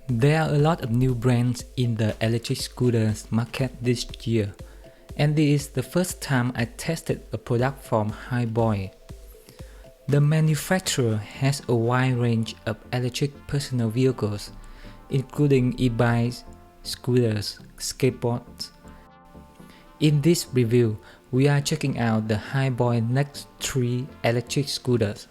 There are a lot of new brands in the electric scooters market this year, and this is the first time I tested a product from Hiboy. The manufacturer has a wide range of electric personal vehicles, including e-bikes, scooters, skateboards. In this review, we are checking out the Hiboy NEX3 electric scooters.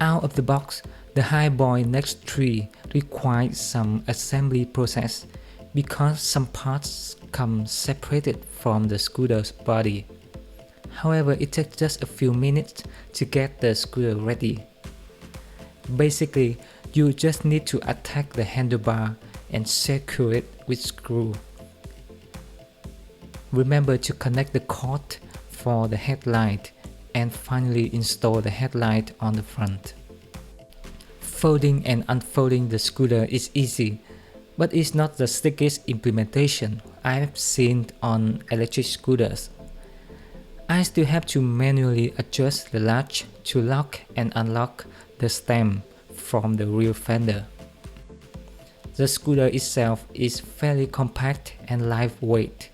Out of the box, the Hiboy NEX3 requires some assembly process because some parts come separated from the scooter's body. However, it takes just a few minutes to get the scooter ready. Basically, you just need to attach the handlebar and secure it with screw. Remember to connect the cord for the headlight and finally install the headlight on the front. Folding and unfolding the scooter is easy, but it's not the slickest implementation I've seen on electric scooters. I still have to manually adjust the latch to lock and unlock the stem from the rear fender. The scooter itself is fairly compact and lightweight.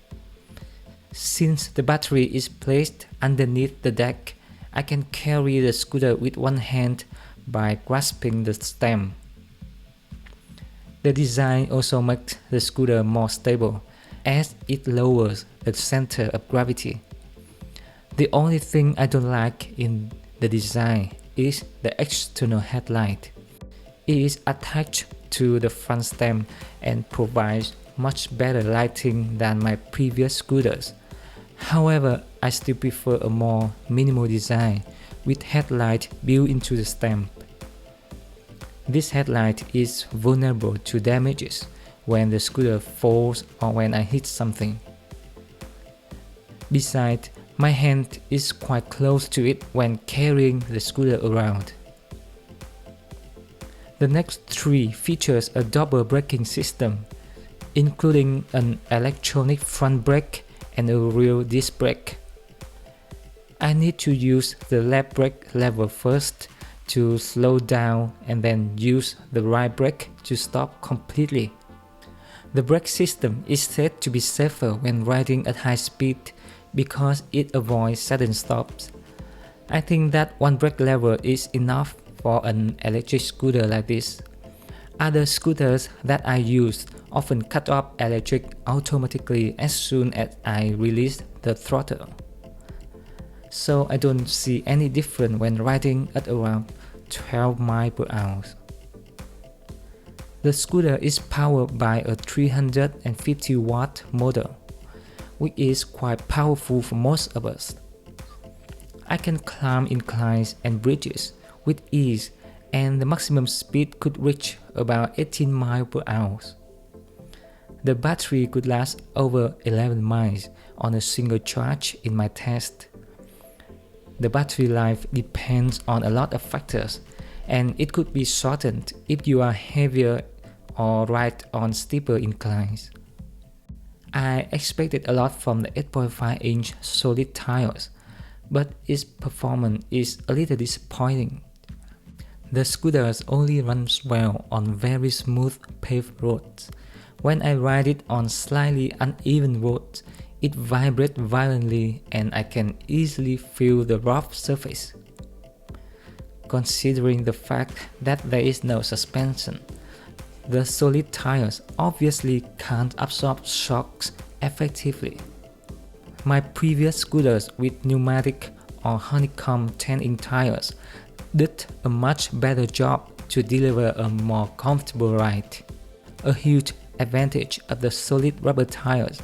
Since the battery is placed underneath the deck, I can carry the scooter with one hand by grasping the stem. The design also makes the scooter more stable as it lowers the center of gravity. The only thing I don't like in the design is the external headlight. It is attached to the front stem and provides much better lighting than my previous scooters. However, I still prefer a more minimal design with headlight built into the stem. This headlight is vulnerable to damages when the scooter falls or when I hit something. Besides, my hand is quite close to it when carrying the scooter around. The NEX3 features a double braking system, including an electronic front brake and a rear disc brake. I need to use the left brake lever first to slow down and then use the right brake to stop completely. The brake system is said to be safer when riding at high speed because it avoids sudden stops. I think that one brake lever is enough for an electric scooter like this. Other scooters that I use often cut off electric automatically as soon as I release the throttle. So I don't see any difference when riding at around 12 miles per hour. The scooter is powered by a 350 watt motor, which is quite powerful for most of us. I can climb inclines and bridges with ease, and the maximum speed could reach about 18 miles per hour. The battery could last over 11 miles on a single charge in my test. The battery life depends on a lot of factors, and it could be shortened if you are heavier or ride on steeper inclines. I expected a lot from the 8.5-inch solid tires, but its performance is a little disappointing. The scooters only runs well on very smooth paved roads. When I ride it on slightly uneven roads, it vibrates violently and I can easily feel the rough surface. Considering the fact that there is no suspension, the solid tires obviously can't absorb shocks effectively. My previous scooters with pneumatic or honeycomb 10-inch tires did a much better job to deliver a more comfortable ride. A huge advantage of the solid rubber tires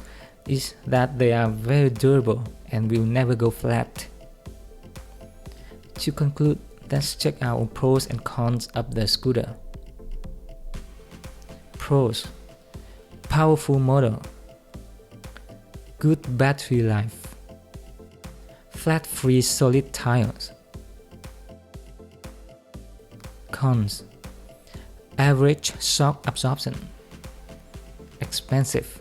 is that they are very durable and will never go flat. To conclude, let's check out pros and cons of the scooter. Pros: powerful motor, good battery life, flat-free solid tires. Cons: average shock absorption, expensive.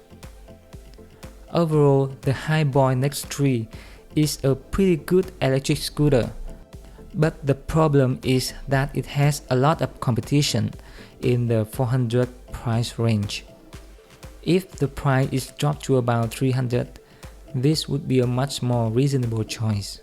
Overall, the Hiboy NEX3 is a pretty good electric scooter, but the problem is that it has a lot of competition, in the 400 price range. If the price is dropped to about 300, this would be a much more reasonable choice.